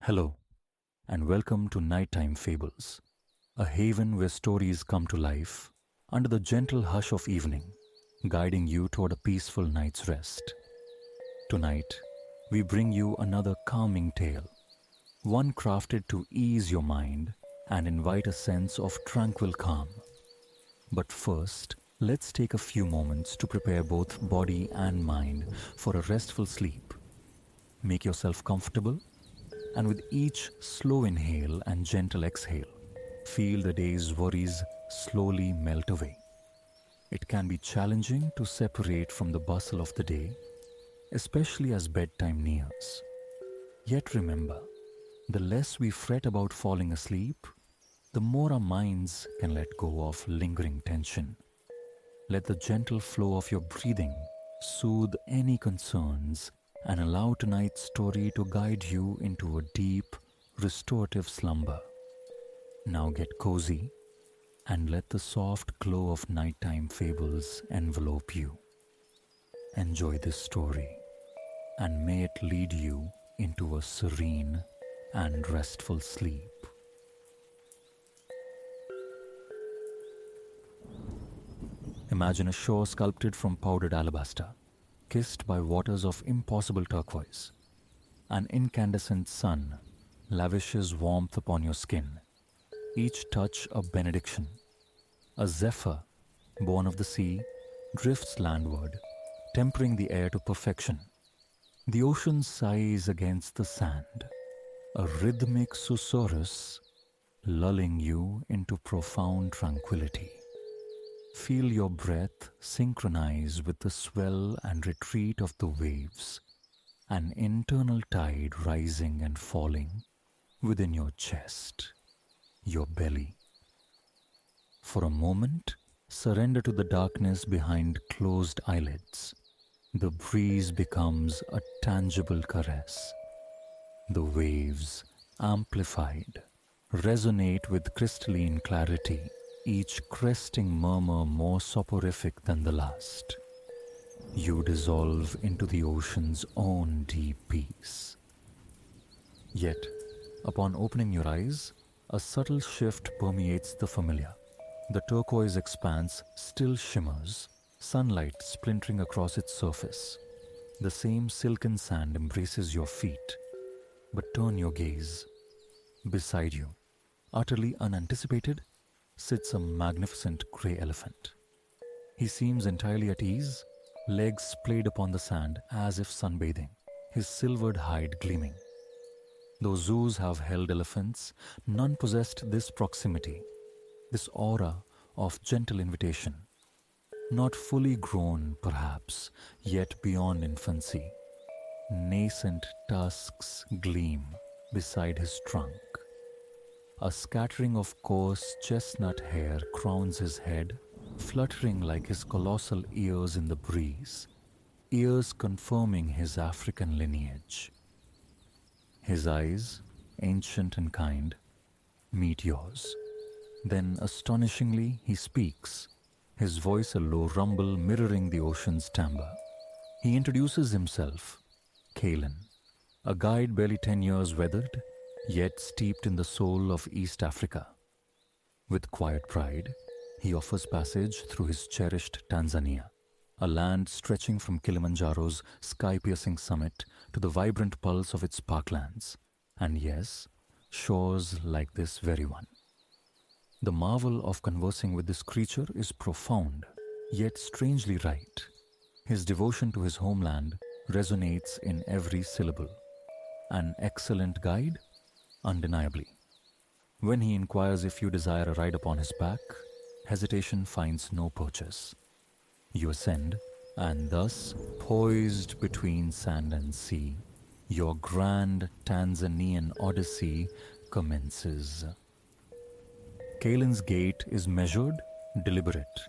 Hello, and welcome to Nighttime Fables, a haven where stories come to life under the gentle hush of evening, guiding you toward a peaceful night's rest. Tonight, we bring you another calming tale, one crafted to ease your mind and invite a sense of tranquil calm. But first, let's take a few moments to prepare both body and mind for a restful sleep. Make yourself comfortable, and with each slow inhale and gentle exhale, feel the day's worries slowly melt away. It can be challenging to separate from the bustle of the day, especially as bedtime nears. Yet remember, the less we fret about falling asleep, the more our minds can let go of lingering tension. Let the gentle flow of your breathing soothe any concerns and allow tonight's story to guide you into a deep, restorative slumber. Now get cozy and let the soft glow of nighttime fables envelope you. Enjoy this story, and may it lead you into a serene and restful sleep. Imagine a shore sculpted from powdered alabaster, kissed by waters of impossible turquoise. An incandescent sun lavishes warmth upon your skin, each touch a benediction. A zephyr, born of the sea, drifts landward, tempering the air to perfection. The ocean sighs against the sand, a rhythmic susurrus lulling you into profound tranquility. Feel your breath synchronize with the swell and retreat of the waves, an internal tide rising and falling within your chest, your belly. For a moment, surrender to the darkness behind closed eyelids. The breeze becomes a tangible caress. The waves, amplified, resonate with crystalline clarity, each cresting murmur more soporific than the last. You dissolve into the ocean's own deep peace. Yet, upon opening your eyes, a subtle shift permeates the familiar. The turquoise expanse still shimmers, sunlight splintering across its surface. The same silken sand embraces your feet. But turn your gaze. Beside you, utterly unanticipated, sits a magnificent grey elephant. He seems entirely at ease, legs splayed upon the sand as if sunbathing, his silvered hide gleaming. Though zoos have held elephants, none possessed this proximity, this aura of gentle invitation. Not fully grown, perhaps, yet beyond infancy. Nascent tusks gleam beside his trunk. A scattering of coarse chestnut hair crowns his head, fluttering like his colossal ears in the breeze, ears confirming his African lineage. His eyes, ancient and kind, meet yours. Then, astonishingly, he speaks, his voice a low rumble mirroring the ocean's timbre. He introduces himself, Kalen, a guide barely 10 years weathered, yet steeped in the soul of East Africa. With quiet pride, he offers passage through his cherished Tanzania, a land stretching from Kilimanjaro's sky-piercing summit to the vibrant pulse of its parklands, and yes, shores like this very one. The marvel of conversing with this creature is profound, yet strangely right. His devotion to his homeland resonates in every syllable. An excellent guide? Undeniably. When he inquires if you desire a ride upon his back, hesitation finds no purchase. You ascend, and thus, poised between sand and sea, your grand Tanzanian odyssey commences. Kalen's gait is measured, deliberate,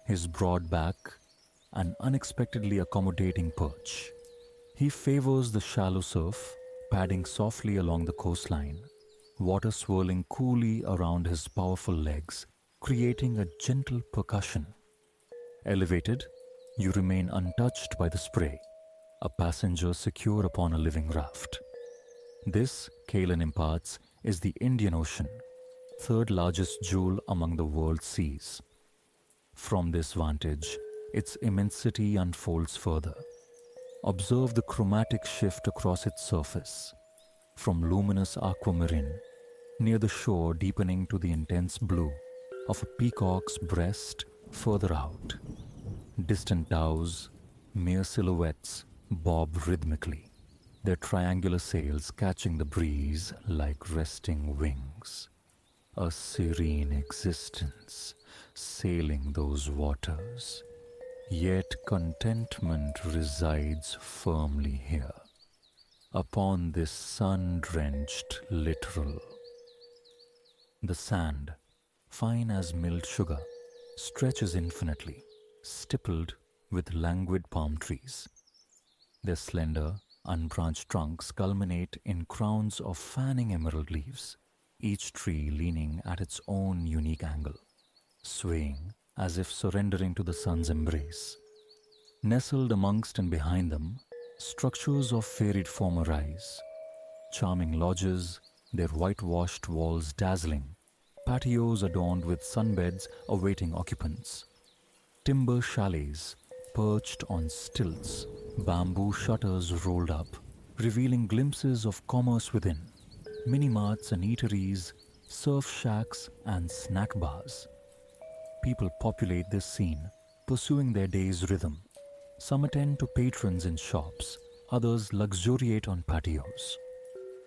his broad back an unexpectedly accommodating perch. He favors the shallow surf, padding softly along the coastline, water swirling coolly around his powerful legs, creating a gentle percussion. Elevated, you remain untouched by the spray, a passenger secure upon a living raft. This Kalen imparts is the Indian Ocean, third largest jewel among the world's seas. From this vantage, its immensity unfolds further. Observe the chromatic shift across its surface, from luminous aquamarine near the shore deepening to the intense blue of a peacock's breast further out. Distant dhows, mere silhouettes, bob rhythmically, their triangular sails catching the breeze like resting wings. A serene existence sailing those waters. Yet contentment resides firmly here, upon this sun-drenched littoral. The sand, fine as milled sugar, stretches infinitely, stippled with languid palm trees. Their slender, unbranched trunks culminate in crowns of fanning emerald leaves, each tree leaning at its own unique angle, swaying as if surrendering to the sun's embrace. Nestled amongst and behind them, structures of fairy form arise, charming lodges, their whitewashed walls dazzling, patios adorned with sunbeds awaiting occupants, timber chalets perched on stilts, bamboo shutters rolled up, revealing glimpses of commerce within, mini-marts and eateries, surf shacks and snack bars. People populate this scene, pursuing their day's rhythm. Some attend to patrons in shops, others luxuriate on patios.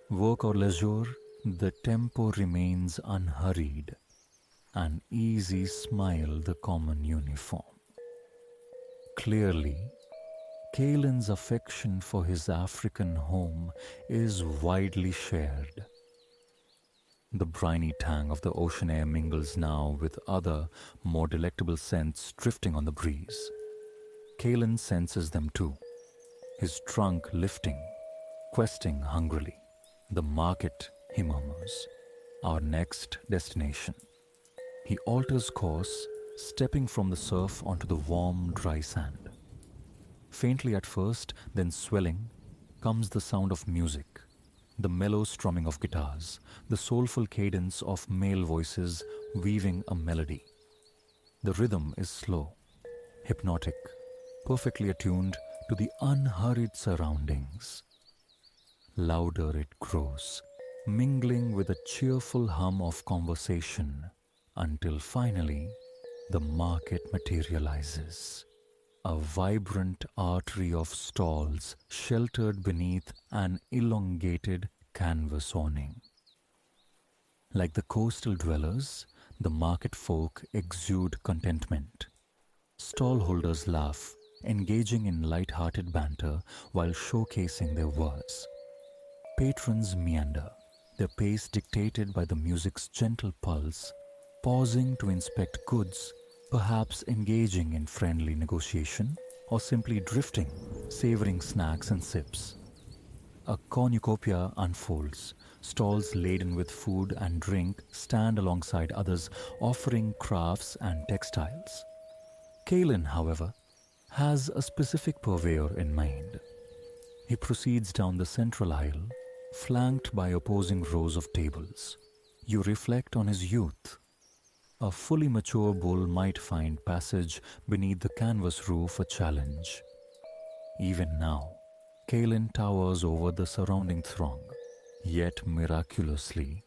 Work or leisure, the tempo remains unhurried, an easy smile the common uniform. Clearly, Kalen's affection for his African home is widely shared. The briny tang of the ocean air mingles now with other, more delectable scents drifting on the breeze. Kalen senses them too, his trunk lifting, questing hungrily. The market, he murmurs, our next destination. He alters course, stepping from the surf onto the warm, dry sand. Faintly at first, then swelling, comes the sound of music, the mellow strumming of guitars, the soulful cadence of male voices weaving a melody. The rhythm is slow, hypnotic, perfectly attuned to the unhurried surroundings. Louder it grows, mingling with a cheerful hum of conversation, until finally the market materializes. A vibrant artery of stalls sheltered beneath an elongated canvas awning. Like the coastal dwellers, the market folk exude contentment. Stallholders laugh, engaging in light-hearted banter while showcasing their wares. Patrons meander, their pace dictated by the music's gentle pulse, pausing to inspect goods, perhaps engaging in friendly negotiation, or simply drifting, savoring snacks and sips. A cornucopia unfolds. Stalls laden with food and drink stand alongside others offering crafts and textiles. Kalen, however, has a specific purveyor in mind. He proceeds down the central aisle, flanked by opposing rows of tables. You reflect on his youth. A fully mature bull might find passage beneath the canvas roof a challenge. Even now, Kalen towers over the surrounding throng, yet miraculously,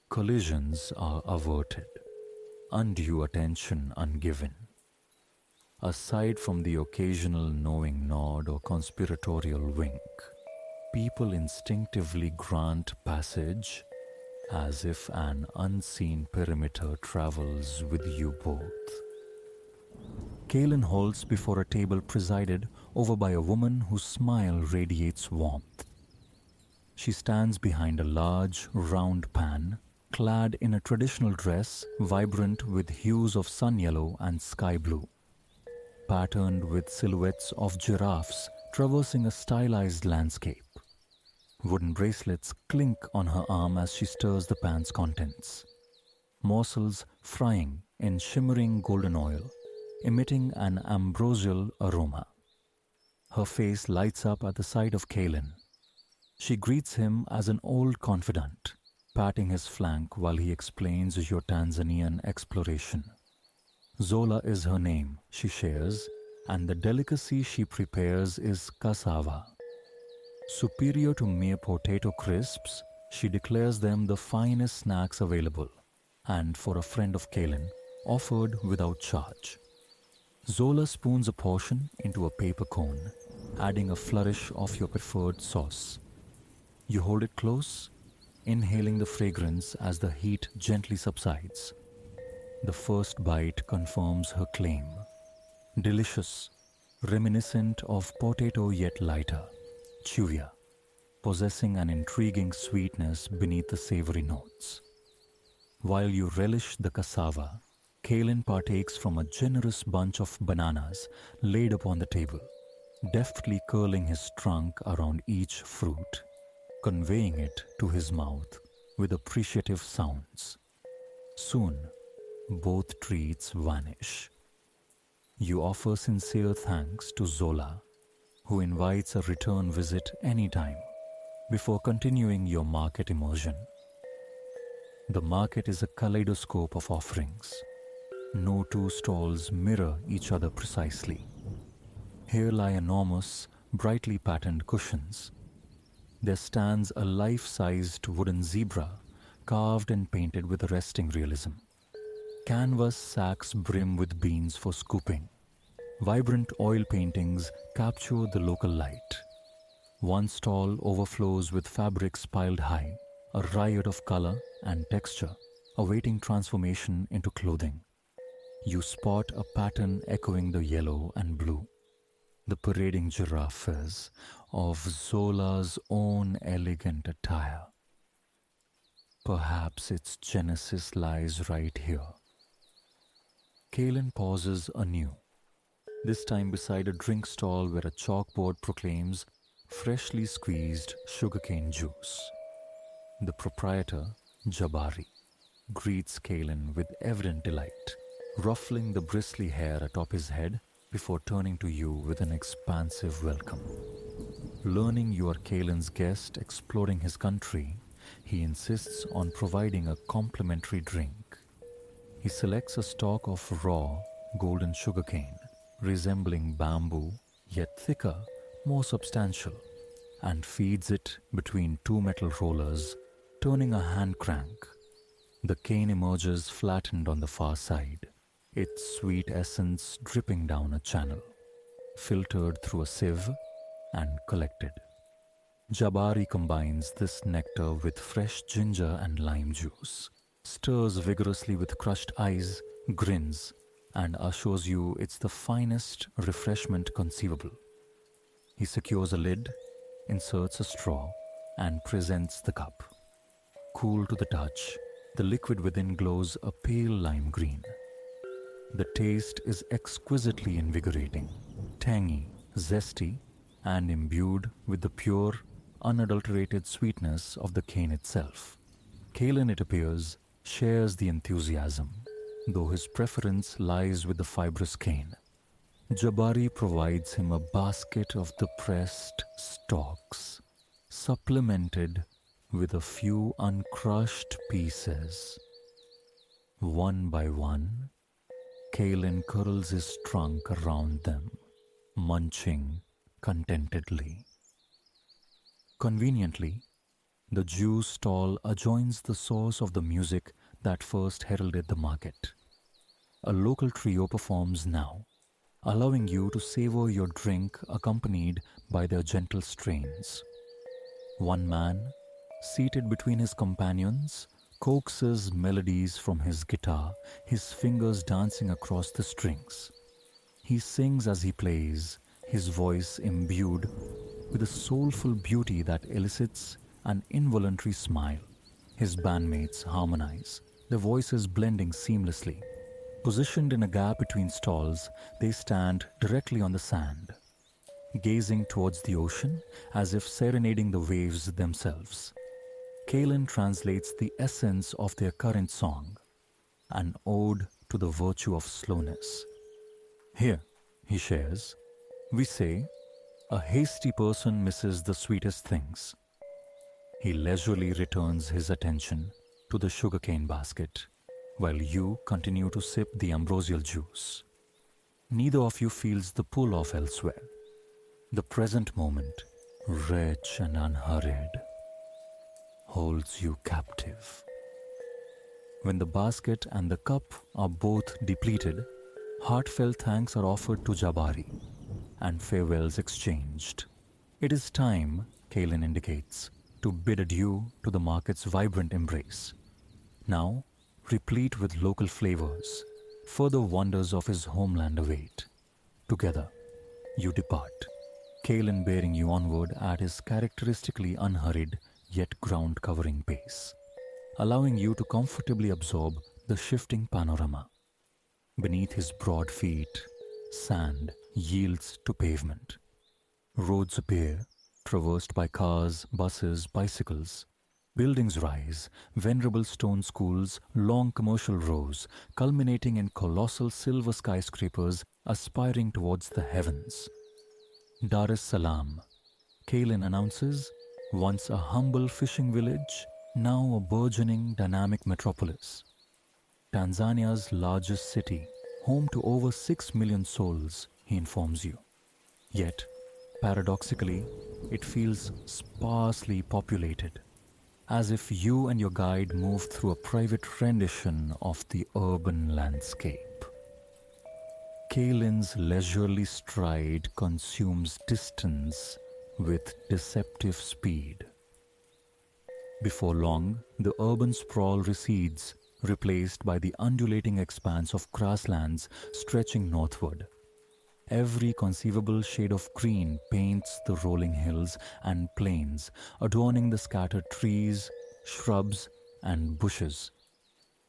collisions are averted, undue attention ungiven. Aside from the occasional knowing nod or conspiratorial wink, people instinctively grant passage as if an unseen perimeter travels with you both. Kalen halts before a table presided over by a woman whose smile radiates warmth. She stands behind a large, round pan, clad in a traditional dress vibrant with hues of sun yellow and sky blue, patterned with silhouettes of giraffes traversing a stylized landscape. Wooden bracelets clink on her arm as she stirs the pan's contents. Morsels frying in shimmering golden oil, emitting an ambrosial aroma. Her face lights up at the sight of Kalen. She greets him as an old confidant, patting his flank while he explains your Tanzanian exploration. Zola is her name, she shares, and the delicacy she prepares is cassava. Superior to mere potato crisps, she declares them the finest snacks available, and for a friend of Kalen, offered without charge. Zola spoons a portion into a paper cone, adding a flourish of your preferred sauce. You hold it close, inhaling the fragrance as the heat gently subsides. The first bite confirms her claim. Delicious, reminiscent of potato yet lighter, chewier, possessing an intriguing sweetness beneath the savory notes. While you relish the cassava, Kalen partakes from a generous bunch of bananas laid upon the table, deftly curling his trunk around each fruit, conveying it to his mouth with appreciative sounds. Soon, both treats vanish. You offer sincere thanks to Zola, who invites a return visit anytime, before continuing your market immersion. The market is a kaleidoscope of offerings. No two stalls mirror each other precisely. Here lie enormous, brightly patterned cushions. There stands a life-sized wooden zebra, carved and painted with arresting realism. Canvas sacks brim with beans for scooping. Vibrant oil paintings capture the local light. One stall overflows with fabrics piled high, a riot of color and texture, awaiting transformation into clothing. You spot a pattern echoing the yellow and blue, the parading giraffes of Zola's own elegant attire. Perhaps its genesis lies right here. Kalen pauses anew, this time beside a drink stall where a chalkboard proclaims freshly squeezed sugarcane juice. The proprietor, Jabari, greets Kalen with evident delight, ruffling the bristly hair atop his head before turning to you with an expansive welcome. Learning you are Kalen's guest exploring his country, he insists on providing a complimentary drink. He selects a stalk of raw, golden sugarcane, resembling bamboo, yet thicker, more substantial, and feeds it between two metal rollers, turning a hand crank. The cane emerges flattened on the far side, its sweet essence dripping down a channel, filtered through a sieve and collected. Jabari combines this nectar with fresh ginger and lime juice, stirs vigorously with crushed ice, grins, and assures you it's the finest refreshment conceivable. He secures a lid, inserts a straw, and presents the cup. Cool to the touch, the liquid within glows a pale lime green. The taste is exquisitely invigorating, tangy, zesty, and imbued with the pure, unadulterated sweetness of the cane itself. Kalen, it appears, shares the enthusiasm, though his preference lies with the fibrous cane. Jabari provides him a basket of the pressed stalks, supplemented with a few uncrushed pieces. One by one, Kalen curls his trunk around them, munching contentedly. Conveniently, the juice stall adjoins the source of the music that first heralded the market. A local trio performs now, allowing you to savor your drink accompanied by their gentle strains. One man, seated between his companions, coaxes melodies from his guitar, his fingers dancing across the strings. He sings as he plays, his voice imbued with a soulful beauty that elicits an involuntary smile. His bandmates harmonize, their voices blending seamlessly. Positioned in a gap between stalls, they stand directly on the sand, gazing towards the ocean as if serenading the waves themselves. Kalen translates the essence of their current song, an ode to the virtue of slowness. Here, he shares, we say, a hasty person misses the sweetest things. He leisurely returns his attention to the sugarcane basket, while you continue to sip the ambrosial juice. Neither of you feels the pull of elsewhere. The present moment, rich and unhurried, holds you captive. When the basket and the cup are both depleted, heartfelt thanks are offered to Jabari and farewells exchanged. It is time, Kalen indicates, to bid adieu to the market's vibrant embrace. Now, replete with local flavors, further wonders of his homeland await. Together, you depart, Kalen bearing you onward at his characteristically unhurried yet ground covering pace, allowing you to comfortably absorb the shifting panorama. Beneath his broad feet, sand yields to pavement. Roads appear, traversed by cars, buses, bicycles. Buildings rise, venerable stone schools, long commercial rows, culminating in colossal silver skyscrapers aspiring towards the heavens. Dar es Salaam, Kalen announces, once a humble fishing village, now a burgeoning dynamic metropolis. Tanzania's largest city, home to over 6 million souls, he informs you. Yet, paradoxically, it feels sparsely populated, as if you and your guide move through a private rendition of the urban landscape. Kalen's leisurely stride consumes distance with deceptive speed. Before long, the urban sprawl recedes, replaced by the undulating expanse of grasslands stretching northward. Every conceivable shade of green paints the rolling hills and plains, adorning the scattered trees, shrubs, and bushes.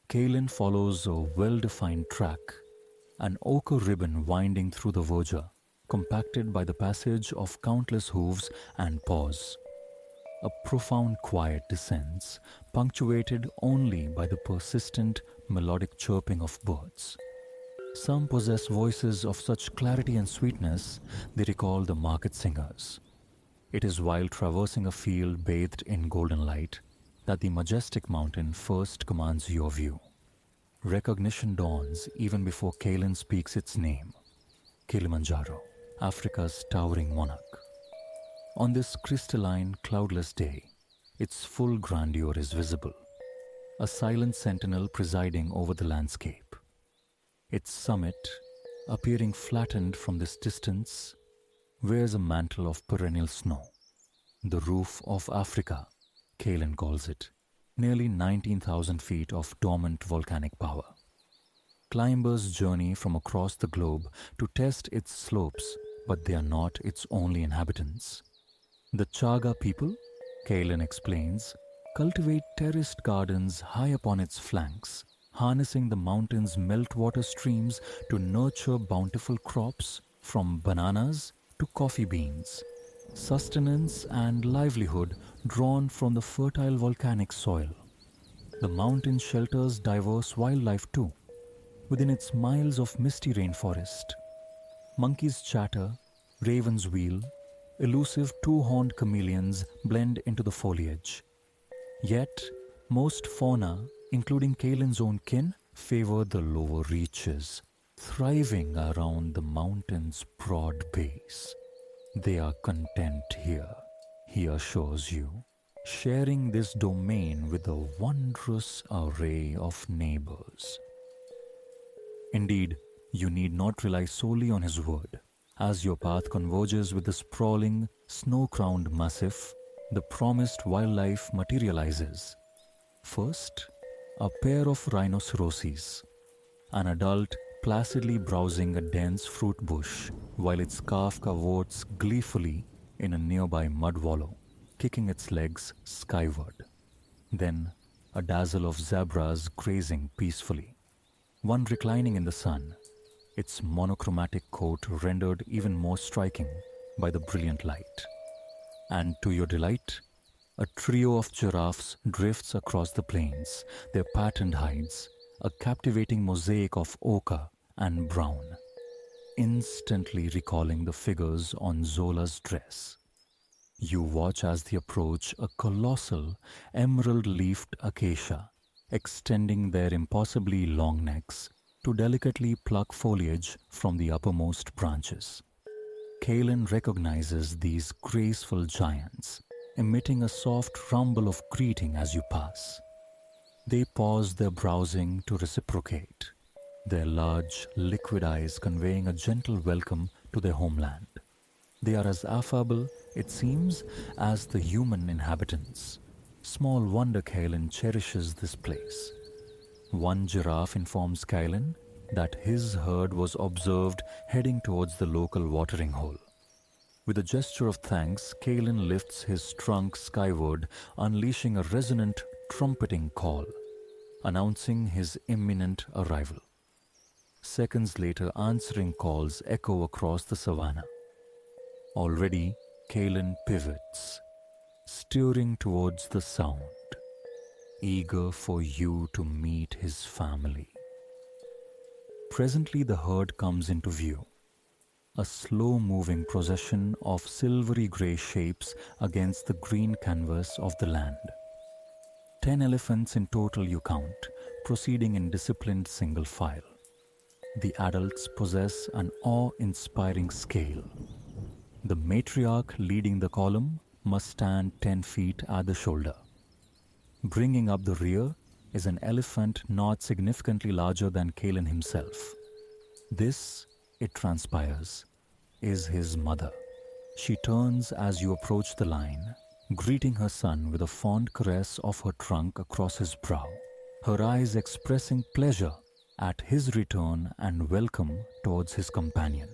Kalen follows a well-defined track, an ochre ribbon winding through the verdure, compacted by the passage of countless hooves and paws. A profound quiet descends, punctuated only by the persistent melodic chirping of birds. Some possess voices of such clarity and sweetness they recall the market singers. It is while traversing a field bathed in golden light that the majestic mountain first commands your view. Recognition dawns even before Kalen speaks its name. Kilimanjaro, Africa's towering monarch. On this crystalline, cloudless day, its full grandeur is visible, a silent sentinel presiding over the landscape. Its summit, appearing flattened from this distance, wears a mantle of perennial snow. The roof of Africa, Kalen calls it, nearly 19,000 feet of dormant volcanic power. Climbers journey from across the globe to test its slopes, but they are not its only inhabitants. The Chaga people, Kalen explains, cultivate terraced gardens high upon its flanks, harnessing the mountain's meltwater streams to nurture bountiful crops from bananas to coffee beans. Sustenance and livelihood drawn from the fertile volcanic soil. The mountain shelters diverse wildlife too, within its miles of misty rainforest. Monkeys chatter, ravens wheel, elusive two-horned chameleons blend into the foliage. Yet, most fauna, including Kalen's own kin, favor the lower reaches, thriving around the mountain's broad base. They are content here, he assures you, sharing this domain with a wondrous array of neighbors. Indeed, you need not rely solely on his word. As your path converges with the sprawling, snow-crowned massif, the promised wildlife materializes. First, a pair of rhinoceroses, an adult placidly browsing a dense fruit bush while its calf cavorts gleefully in a nearby mud wallow, kicking its legs skyward. Then, a dazzle of zebras grazing peacefully, one reclining in the sun, its monochromatic coat rendered even more striking by the brilliant light. And to your delight, a trio of giraffes drifts across the plains, their patterned hides, a captivating mosaic of ochre and brown, instantly recalling the figures on Zola's dress. You watch as they approach a colossal emerald-leafed acacia, extending their impossibly long necks to delicately pluck foliage from the uppermost branches. Kalen recognizes these graceful giants, emitting a soft rumble of greeting as you pass. They pause their browsing to reciprocate, their large, liquid eyes conveying a gentle welcome to their homeland. They are as affable, it seems, as the human inhabitants. Small wonder Kalen cherishes this place. One giraffe informs Kalen that his herd was observed heading towards the local watering hole. With a gesture of thanks, Kalen lifts his trunk skyward, unleashing a resonant, trumpeting call, announcing his imminent arrival. Seconds later, answering calls echo across the savannah. Already, Kalen pivots, steering towards the sound, eager for you to meet his family. Presently, the herd comes into view, a slow-moving procession of silvery grey shapes against the green canvas of the land. 10 elephants in total you count, proceeding in disciplined single file. The adults possess an awe-inspiring scale. The matriarch leading the column must stand 10 feet at the shoulder. Bringing up the rear is an elephant not significantly larger than Kalen himself. This, it transpires, is his mother. She turns as you approach the line, greeting her son with a fond caress of her trunk across his brow, her eyes expressing pleasure at his return and welcome towards his companion.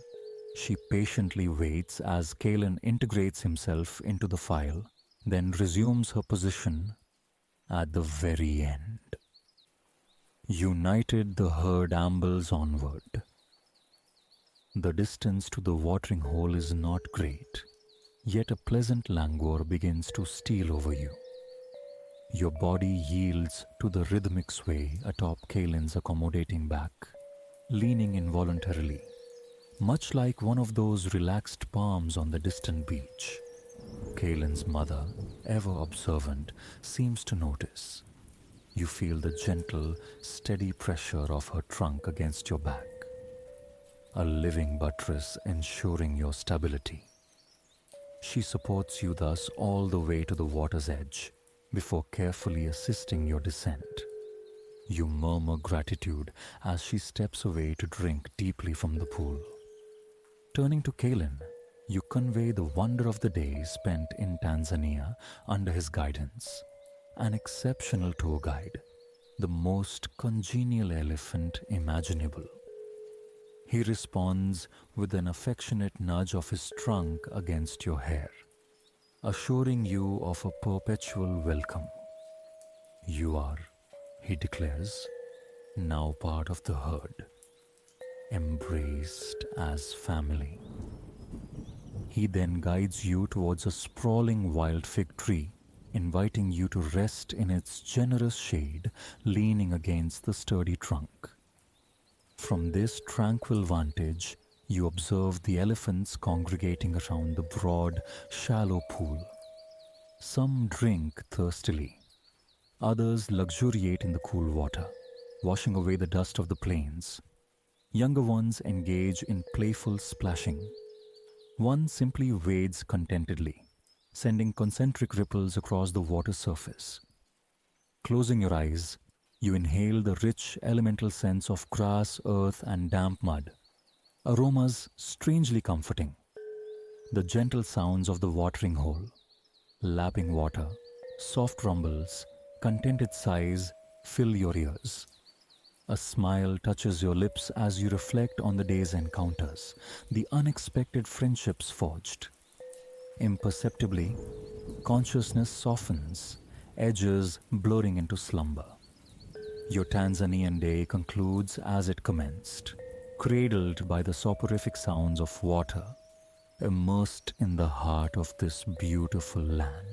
She patiently waits as Kalen integrates himself into the file, then resumes her position at the very end. United, the herd ambles onward. The distance to the watering hole is not great, yet a pleasant languor begins to steal over you. Your body yields to the rhythmic sway atop Kalen's accommodating back, leaning involuntarily, much like one of those relaxed palms on the distant beach. Kalen's mother, ever observant, seems to notice. You feel the gentle, steady pressure of her trunk against your back, a living buttress ensuring your stability. She supports you thus all the way to the water's edge before carefully assisting your descent. You murmur gratitude as she steps away to drink deeply from the pool. Turning to Kalen, you convey the wonder of the day spent in Tanzania under his guidance. An exceptional tour guide, the most congenial elephant imaginable. He responds with an affectionate nudge of his trunk against your hair, assuring you of a perpetual welcome. You are, he declares, now part of the herd, embraced as family. He then guides you towards a sprawling wild fig tree, inviting you to rest in its generous shade, leaning against the sturdy trunk. From this tranquil vantage, you observe the elephants congregating around the broad, shallow pool. Some drink thirstily. Others luxuriate in the cool water, washing away the dust of the plains. Younger ones engage in playful splashing. One simply wades contentedly, sending concentric ripples across the water surface. Closing your eyes, you inhale the rich elemental scents of grass, earth, and damp mud, aromas strangely comforting. The gentle sounds of the watering hole, lapping water, soft rumbles, contented sighs fill your ears. A smile touches your lips as you reflect on the day's encounters, the unexpected friendships forged. Imperceptibly, consciousness softens, edges blurring into slumber. Your Tanzanian day concludes as it commenced, cradled by the soporific sounds of water, immersed in the heart of this beautiful land.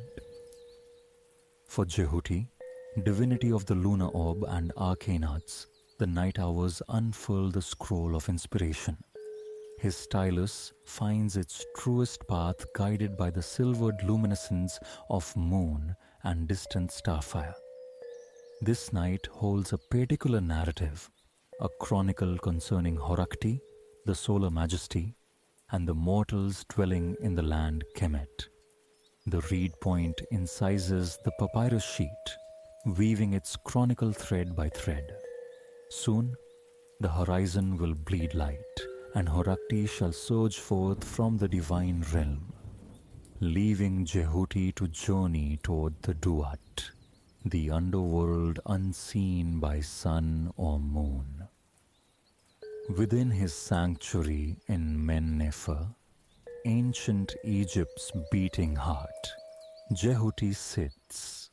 For Jehuti, divinity of the lunar orb and arcane arts, the night hours unfurl the scroll of inspiration. His stylus finds its truest path guided by the silvered luminescence of moon and distant starfire. This night holds a particular narrative, a chronicle concerning Horakti, the solar majesty, and the mortals dwelling in the land Kemet. The reed point incises the papyrus sheet, weaving its chronicle thread by thread. Soon, the horizon will bleed light, and Horakti shall surge forth from the divine realm, leaving Jehuti to journey toward the Duat, the underworld unseen by sun or moon. Within his sanctuary in Men-Nefer, ancient Egypt's beating heart, Jehuti sits.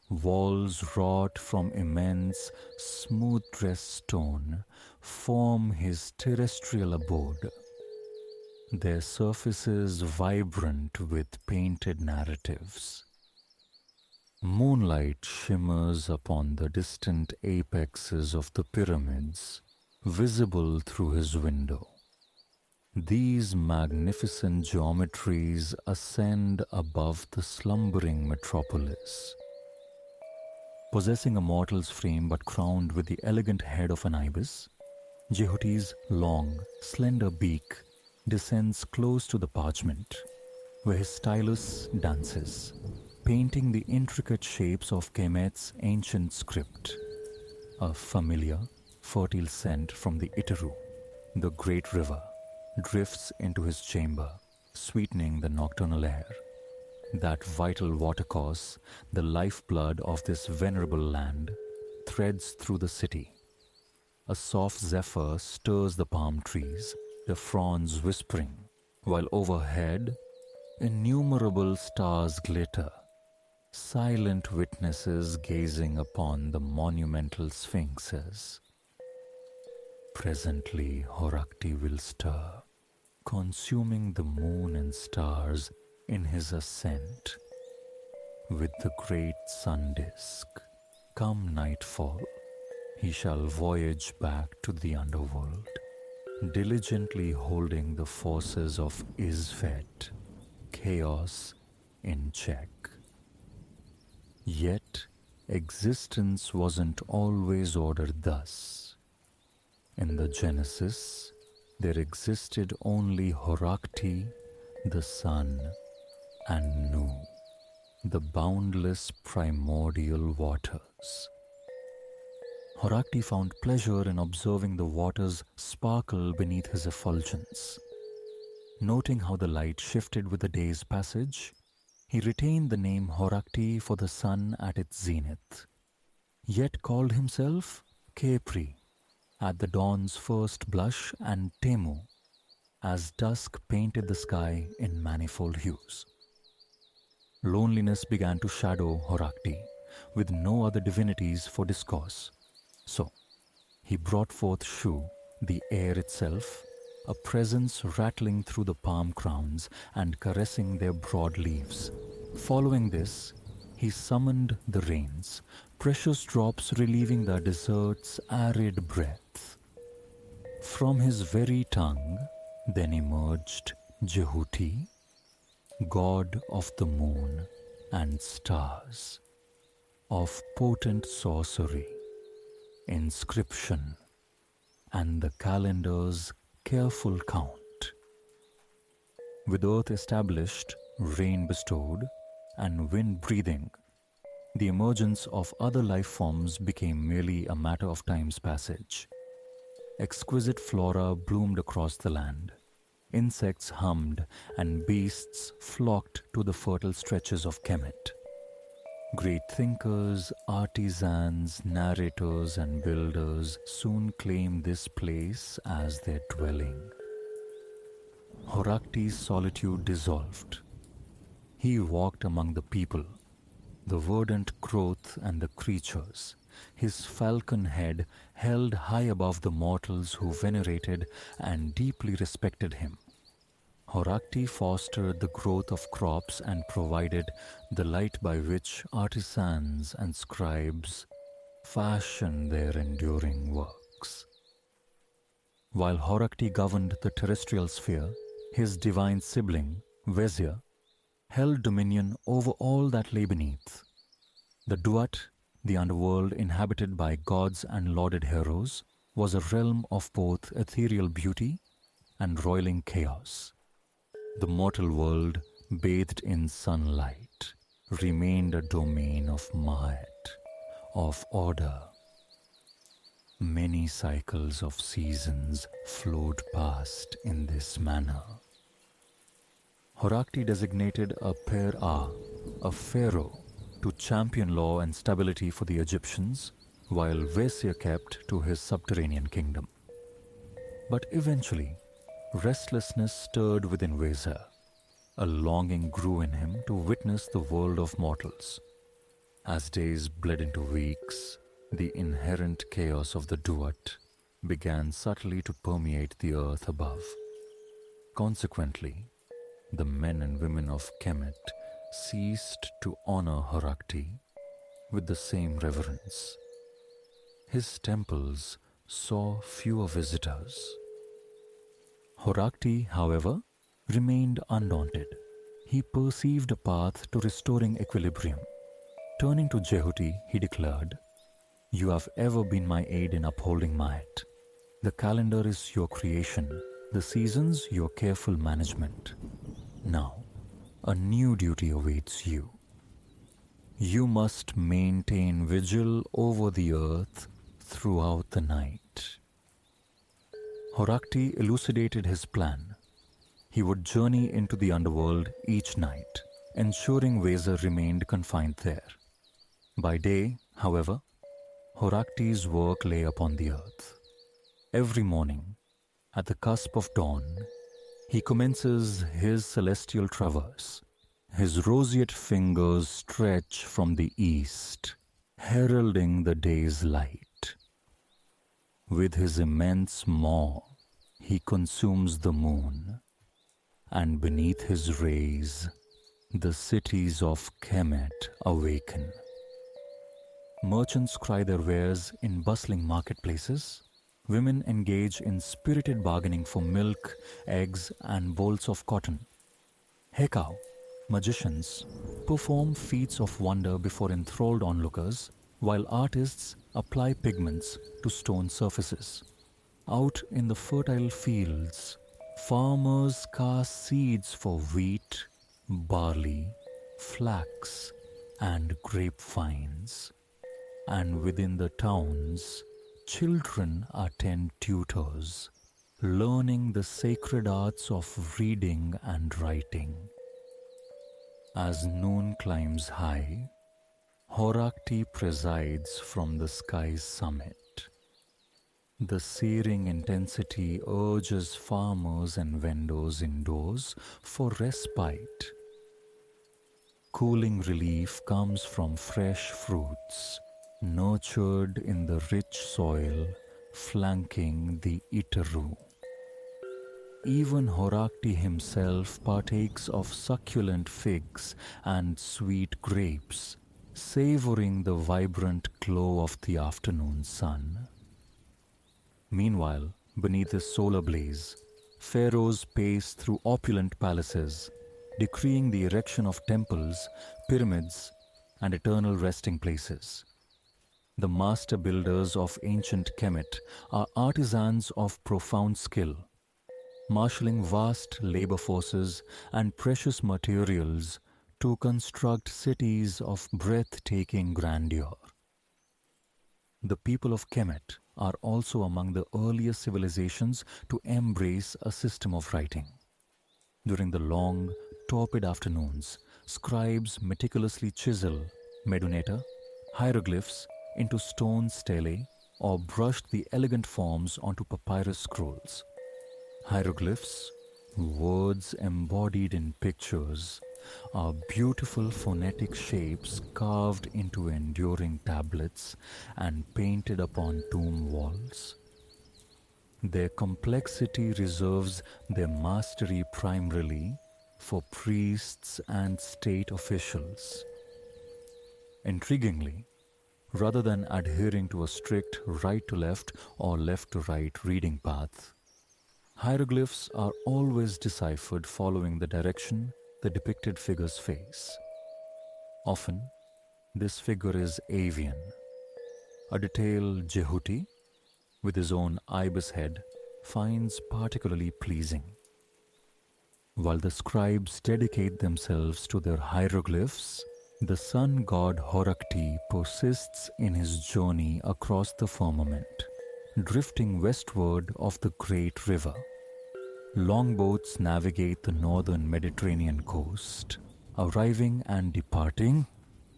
Walls wrought from immense, smooth-dressed stone form his terrestrial abode, their surfaces vibrant with painted narratives. Moonlight shimmers upon the distant apexes of the pyramids, visible through his window. These magnificent geometries ascend above the slumbering metropolis. Possessing a mortal's frame but crowned with the elegant head of an ibis, Jehuti's long, slender beak descends close to the parchment, where his stylus dances, painting the intricate shapes of Kemet's ancient script. A familiar, fertile scent from the Iteru, the great river, drifts into his chamber, sweetening the nocturnal air. That vital watercourse, the lifeblood of this venerable land, threads through the city. A soft zephyr stirs the palm trees, the fronds whispering, while overhead innumerable stars glitter, silent witnesses gazing upon the monumental sphinxes. Presently Horakti will stir, consuming the moon and stars in his ascent. With the great sun disk, come nightfall, he shall voyage back to the underworld, diligently holding the forces of Izvet, chaos, in check. Yet, existence wasn't always ordered thus. In the Genesis, there existed only Horakti, the sun, and Nu, the boundless primordial waters. Horakti found pleasure in observing the waters sparkle beneath his effulgence. Noting how the light shifted with the day's passage, he retained the name Horakti for the sun at its zenith, yet called himself Kepri at the dawn's first blush and Temu as dusk painted the sky in manifold hues. Loneliness began to shadow Horakti, with no other divinities for discourse. So, he brought forth Shu, the air itself, a presence rattling through the palm crowns and caressing their broad leaves. Following this, he summoned the rains, precious drops relieving the desert's arid breath. From his very tongue then emerged Jehuti, god of the moon and stars, of potent sorcery, inscription, and the calendar's careful count. With earth established, rain bestowed, and wind breathing, the emergence of other life forms became merely a matter of time's passage. Exquisite flora bloomed across the land. Insects hummed and beasts flocked to the fertile stretches of Kemet. Great thinkers, artisans, narrators, and builders soon claimed this place as their dwelling. Horakti's solitude dissolved. He walked among the people, the verdant growth and the creatures, his falcon head held high above the mortals who venerated and deeply respected him. Horakti fostered the growth of crops and provided the light by which artisans and scribes fashioned their enduring works. While Horakti governed the terrestrial sphere, his divine sibling, Vezir, held dominion over all that lay beneath. The Duat, the underworld inhabited by gods and lauded heroes, was a realm of both ethereal beauty and roiling chaos. The mortal world, bathed in sunlight, remained a domain of Mahat, of order. Many cycles of seasons flowed past in this manner. Horakti designated a Per-A, a pharaoh, to champion law and stability for the Egyptians, while Vesir kept to his subterranean kingdom. But eventually, restlessness stirred within Vesir. A longing grew in him to witness the world of mortals. As days bled into weeks, the inherent chaos of the Duat began subtly to permeate the earth above. Consequently, the men and women of Kemet ceased to honor Horakti with the same reverence. His temples saw fewer visitors. Horakti, however, remained undaunted. He perceived a path to restoring equilibrium. Turning to Jehuti, he declared, "You have ever been my aid in upholding Maat. The calendar is your creation, the seasons your careful management. Now, a new duty awaits you. You must maintain vigil over the earth throughout the night." Horakti elucidated his plan. He would journey into the underworld each night, ensuring Vezir remained confined there. By day, however, Horakti's work lay upon the earth. Every morning, at the cusp of dawn, he commences his celestial traverse. His roseate fingers stretch from the east, heralding the day's light. With his immense maw, he consumes the moon, and beneath his rays, the cities of Kemet awaken. Merchants cry their wares in bustling marketplaces. Women engage in spirited bargaining for milk, eggs, and bolts of cotton. Hekau, magicians, perform feats of wonder before enthralled onlookers, while artists apply pigments to stone surfaces. Out in the fertile fields, farmers cast seeds for wheat, barley, flax, and grapevines. And within the towns, children attend tutors, learning the sacred arts of reading and writing. As noon climbs high, Horakti presides from the sky's summit. The searing intensity urges farmers and vendors indoors for respite. Cooling relief comes from fresh fruits, nurtured in the rich soil flanking the Itaru. Even Horakti himself partakes of succulent figs and sweet grapes, savoring the vibrant glow of the afternoon sun. Meanwhile, beneath the solar blaze, pharaohs pace through opulent palaces, decreeing the erection of temples, pyramids, and eternal resting places. The master builders of ancient Kemet are artisans of profound skill, marshalling vast labor forces and precious materials to construct cities of breathtaking grandeur. The people of Kemet are also among the earliest civilizations to embrace a system of writing. During the long, torpid afternoons, scribes meticulously chisel medunata, hieroglyphs into stone stelae, or brushed the elegant forms onto papyrus scrolls. Hieroglyphs, words embodied in pictures, are beautiful phonetic shapes carved into enduring tablets and painted upon tomb walls. Their complexity reserves their mastery primarily for priests and state officials. Intriguingly, rather than adhering to a strict right to left or left to right reading path, Hieroglyphs are always deciphered following the direction the depicted figure's face. Often, this figure is avian. A detail Jehuti, with his own ibis head, finds particularly pleasing. While the scribes dedicate themselves to their hieroglyphs, the sun god Horakti persists in his journey across the firmament, drifting westward of the great river. Longboats navigate the northern Mediterranean coast, arriving and departing,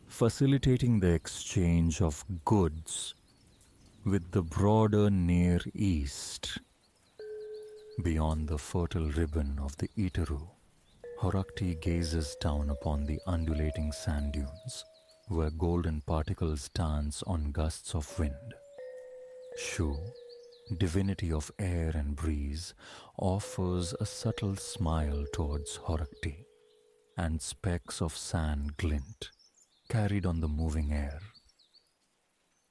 facilitating the exchange of goods with the broader Near East. Beyond the fertile ribbon of the Iteru, Horakti gazes down upon the undulating sand dunes, where golden particles dance on gusts of wind. Shu, divinity of air and breeze, offers a subtle smile towards Horakti, and specks of sand glint, carried on the moving air.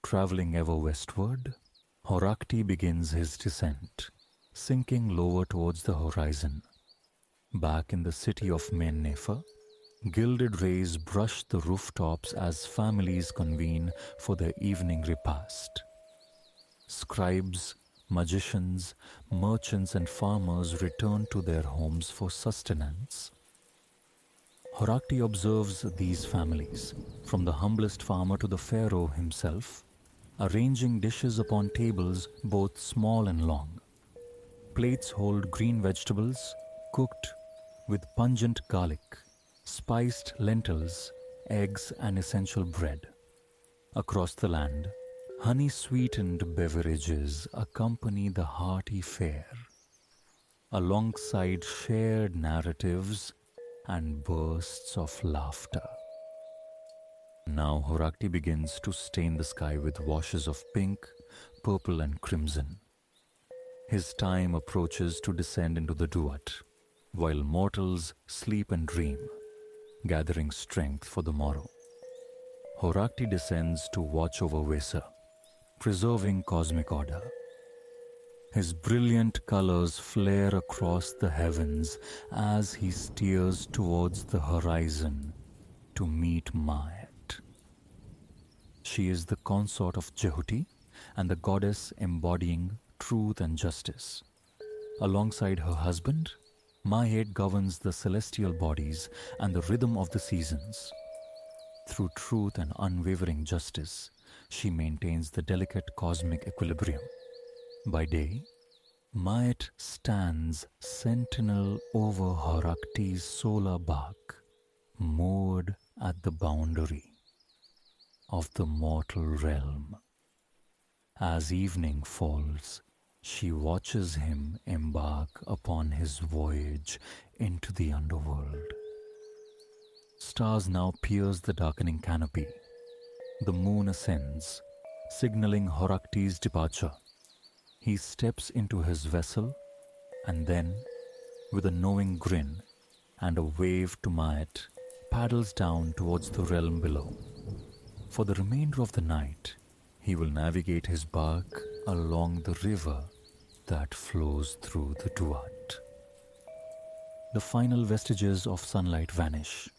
Traveling ever westward, Horakti begins his descent, sinking lower towards the horizon. Back in the city of Mennefer, gilded rays brush the rooftops as families convene for their evening repast. Scribes, magicians, merchants, and farmers return to their homes for sustenance. Horakti observes these families, from the humblest farmer to the pharaoh himself, arranging dishes upon tables both small and long. Plates hold green vegetables, cooked with pungent garlic, spiced lentils, eggs, and essential bread. Across the land, honey-sweetened beverages accompany the hearty fare, alongside shared narratives and bursts of laughter. Now Horakti begins to stain the sky with washes of pink, purple, and crimson. His time approaches to descend into the Duat, while mortals sleep and dream, gathering strength for the morrow. Horakti descends to watch over Vesa, preserving cosmic order. His brilliant colors flare across the heavens as he steers towards the horizon to meet Maat. She is the consort of Jehuti and the goddess embodying truth and justice. Alongside her husband, Maat governs the celestial bodies and the rhythm of the seasons. Through truth and unwavering justice, she maintains the delicate cosmic equilibrium. By day, Maat stands sentinel over Horakti's solar bark, moored at the boundary of the mortal realm. As evening falls, she watches him embark upon his voyage into the underworld. Stars now pierce the darkening canopy. The moon ascends, signaling Horakti's departure. He steps into his vessel and then, with a knowing grin and a wave to Maat, paddles down towards the realm below. For the remainder of the night, he will navigate his bark along the river that flows through the Duat. The final vestiges of sunlight vanish.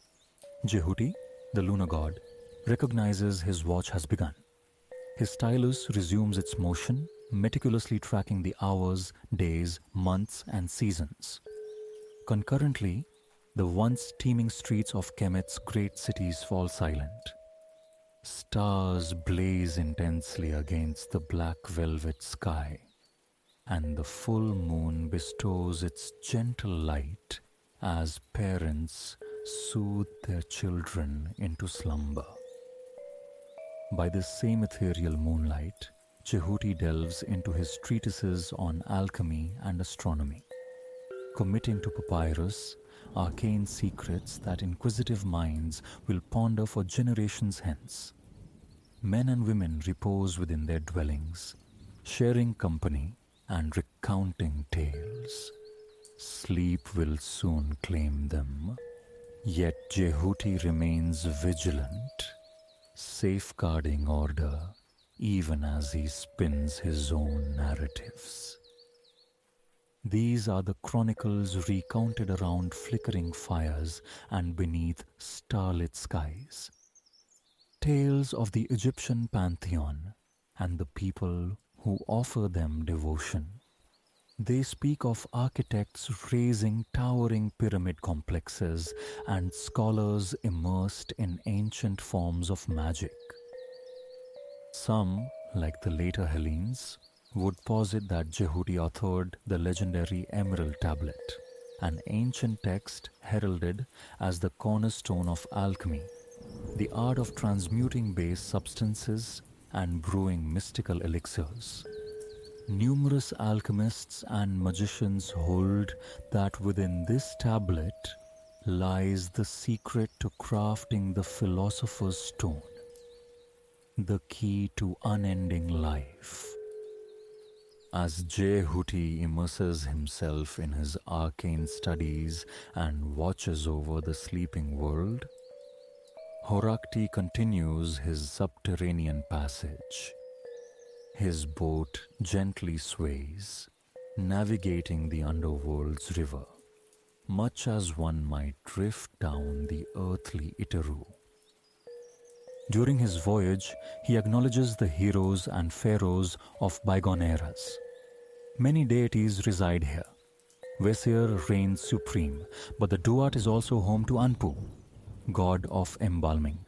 Jehuti, the lunar god, recognizes his watch has begun. His stylus resumes its motion, meticulously tracking the hours, days, months, and seasons. Concurrently, the once teeming streets of Kemet's great cities fall silent. Stars blaze intensely against the black velvet sky, and the full moon bestows its gentle light as parents soothe their children into slumber. By this same ethereal moonlight, Jehuti delves into his treatises on alchemy and astronomy, committing to papyrus arcane secrets that inquisitive minds will ponder for generations hence. Men and women repose within their dwellings, sharing company and recounting tales. Sleep will soon claim them, yet Jehuti remains vigilant, safeguarding order even as he spins his own narratives. These are the chronicles recounted around flickering fires and beneath starlit skies. Tales of the Egyptian pantheon and the people who offer them devotion. They speak of architects raising towering pyramid complexes and scholars immersed in ancient forms of magic. Some, like the later Hellenes, would posit that Jehuti authored the legendary Emerald Tablet, an ancient text heralded as the cornerstone of alchemy, the art of transmuting base substances and brewing mystical elixirs. Numerous alchemists and magicians hold that within this tablet lies the secret to crafting the philosopher's stone, the key to unending life. As Jehuti immerses himself in his arcane studies and watches over the sleeping world, Horakti continues his subterranean passage. His boat gently sways, navigating the underworld's river, much as one might drift down the earthly Itaru. During his voyage, he acknowledges the heroes and pharaohs of bygone eras. Many deities reside here. Vesir reigns supreme, but the Duat is also home to Anpu, god of embalming,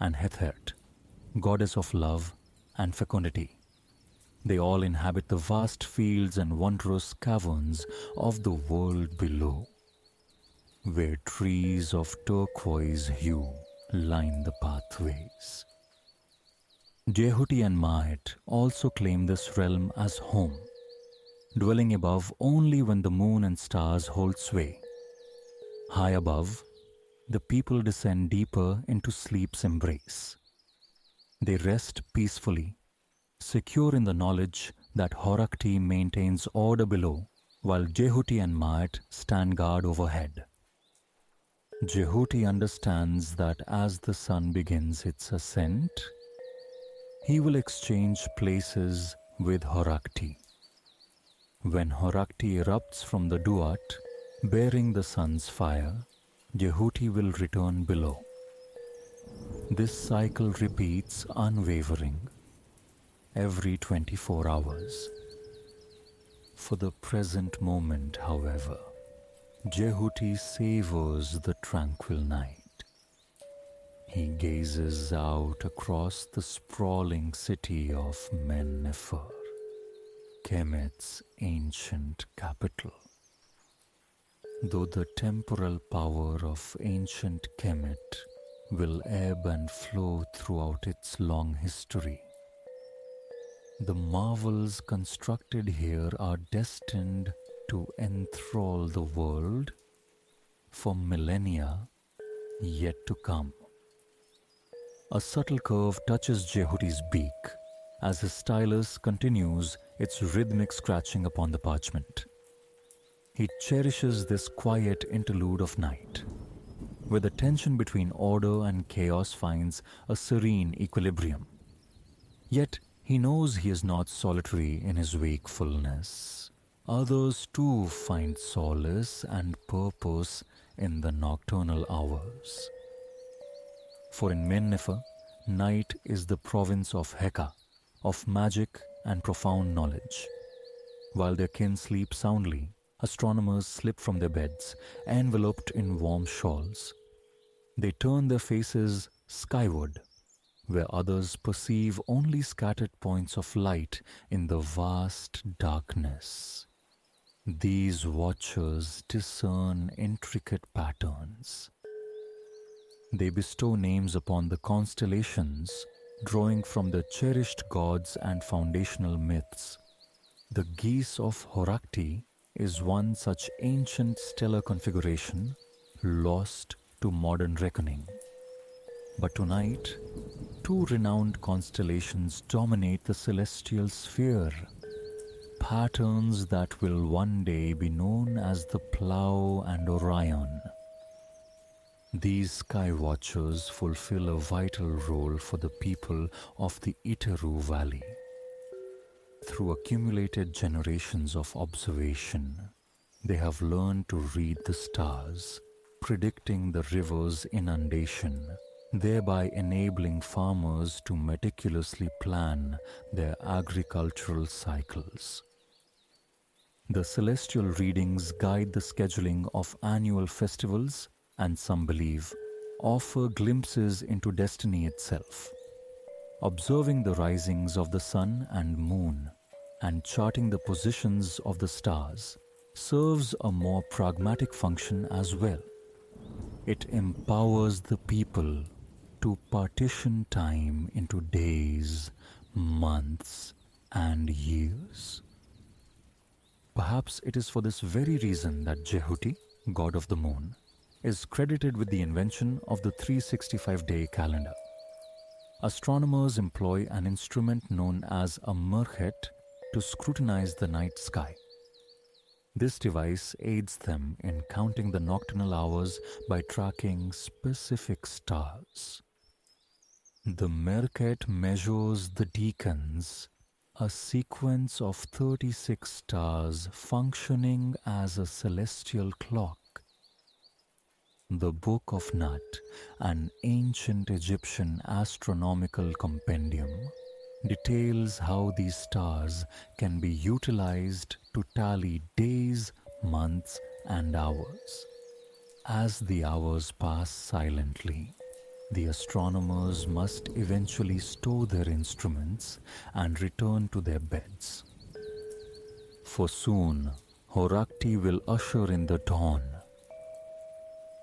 and Hethert, goddess of love and fecundity. They all inhabit the vast fields and wondrous caverns of the world below, where trees of turquoise hue line the pathways. Jehuti and Maat also claim this realm as home, dwelling above only when the moon and stars hold sway. High above, the people descend deeper into sleep's embrace. They rest peacefully, secure in the knowledge that Horakti maintains order below, while Jehuti and Maat stand guard overhead. Jehuti understands that as the sun begins its ascent, he will exchange places with Horakti. When Horakti erupts from the Duat, bearing the sun's fire, Jehuti will return below. This cycle repeats unwavering every 24 hours. For the present moment, however, Jehuti savors the tranquil night. He gazes out across the sprawling city of Mennefer, Kemet's ancient capital. Though the temporal power of ancient Kemet will ebb and flow throughout its long history, the marvels constructed here are destined to enthrall the world for millennia yet to come. A subtle curve touches Jehuti's beak as his stylus continues its rhythmic scratching upon the parchment. He cherishes this quiet interlude of night, where the tension between order and chaos finds a serene equilibrium. Yet he knows he is not solitary in his wakefulness. Others too find solace and purpose in the nocturnal hours. For in Mennefer, night is the province of Heka, of magic and profound knowledge. While their kin sleep soundly, astronomers slip from their beds, enveloped in warm shawls. They turn their faces skyward, where others perceive only scattered points of light in the vast darkness. These watchers discern intricate patterns. They bestow names upon the constellations, drawing from the cherished gods and foundational myths. The geese of Horakti is one such ancient stellar configuration, lost to modern reckoning. But tonight, two renowned constellations dominate the celestial sphere, patterns that will one day be known as the Plough and Orion. These sky watchers fulfill a vital role for the people of the Itaru Valley. through accumulated generations of observation, they have learned to read the stars, predicting the river's inundation, thereby enabling farmers to meticulously plan their agricultural cycles. The celestial readings guide the scheduling of annual festivals and, some believe, offer glimpses into destiny itself. Observing the risings of the sun and moon and charting the positions of the stars serves a more pragmatic function as well. It empowers the people to partition time into days, months, and years. Perhaps it is for this very reason that Jehuti, god of the moon, is credited with the invention of the 365-day calendar. Astronomers employ an instrument known as a merchet to scrutinize the night sky. This device aids them in counting the nocturnal hours by tracking specific stars. The merchet measures the decans, a sequence of 36 stars functioning as a celestial clock. The Book of Nut, an ancient Egyptian astronomical compendium, details how these stars can be utilized to tally days, months, and hours. As the hours pass silently, the astronomers must eventually stow their instruments and return to their beds. For soon, Horakti will usher in the dawn.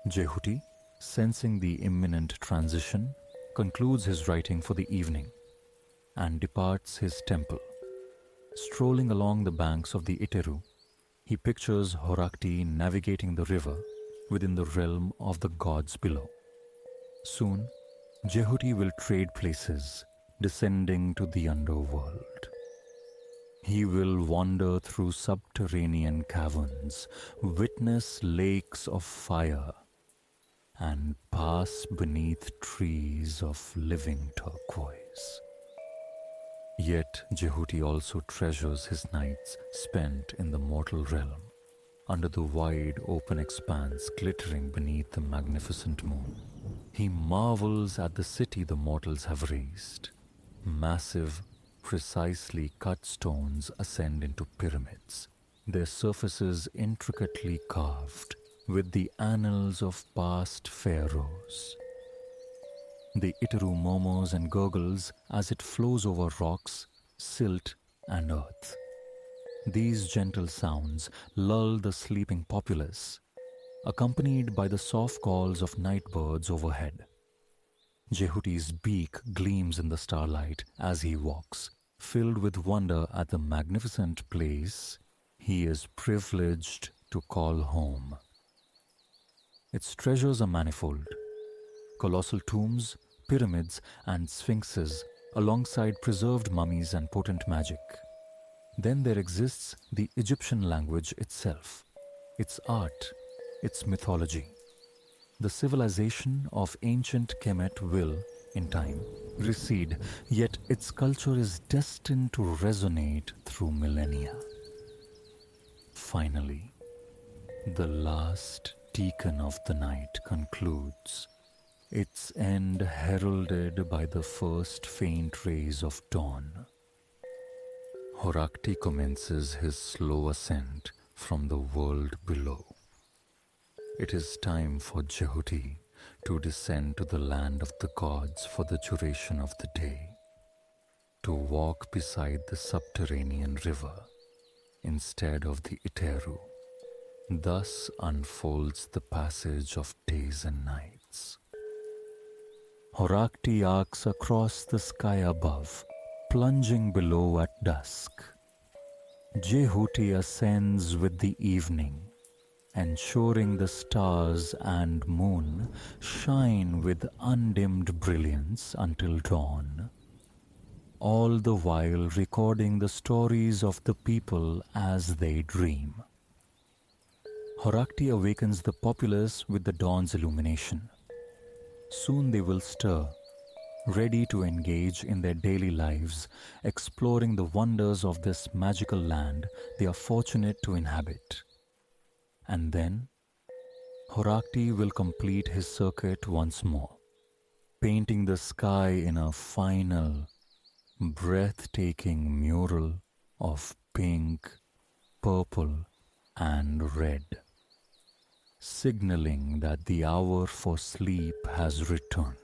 Jehuti, sensing the imminent transition, concludes his writing for the evening and departs his temple. Strolling along the banks of the Iteru, he pictures Horakti navigating the river within the realm of the gods below. Soon, Jehuti will trade places, descending to the underworld. He will wander through subterranean caverns, witness lakes of fire, and pass beneath trees of living turquoise. Yet Jehuti also treasures his nights spent in the mortal realm, under the wide open expanse glittering beneath the magnificent moon. He marvels at the city the mortals have raised. Massive, precisely cut stones ascend into pyramids, their surfaces intricately carved with the annals of past pharaohs. The Iteru murmurs and gurgles as it flows over rocks, silt, and earth. These gentle sounds lull the sleeping populace, accompanied by the soft calls of night birds overhead. Jehuti's beak gleams in the starlight as he walks, filled with wonder at the magnificent place he is privileged to call home. Its treasures are manifold: colossal tombs, pyramids, and sphinxes, alongside preserved mummies and potent magic. Then there exists the Egyptian language itself, its art, its mythology. The civilization of ancient Kemet will, in time, recede, yet its culture is destined to resonate through millennia. Finally, the last deacon of the night concludes, its end heralded by the first faint rays of dawn. Horakti commences his slow ascent from the world below. It is time for Jehuti to descend to the land of the gods for the duration of the day, to walk beside the subterranean river instead of the Iteru. Thus unfolds the passage of days and nights. Horakti arcs across the sky above, plunging below at dusk. Jehuti ascends with the evening, ensuring the stars and moon shine with undimmed brilliance until dawn, all the while recording the stories of the people as they dream. Horakti awakens the populace with the dawn's illumination. Soon they will stir, ready to engage in their daily lives, exploring the wonders of this magical land they are fortunate to inhabit. And then, Horakti will complete his circuit once more, painting the sky in a final, breathtaking mural of pink, purple, and red, signaling that the hour for sleep has returned.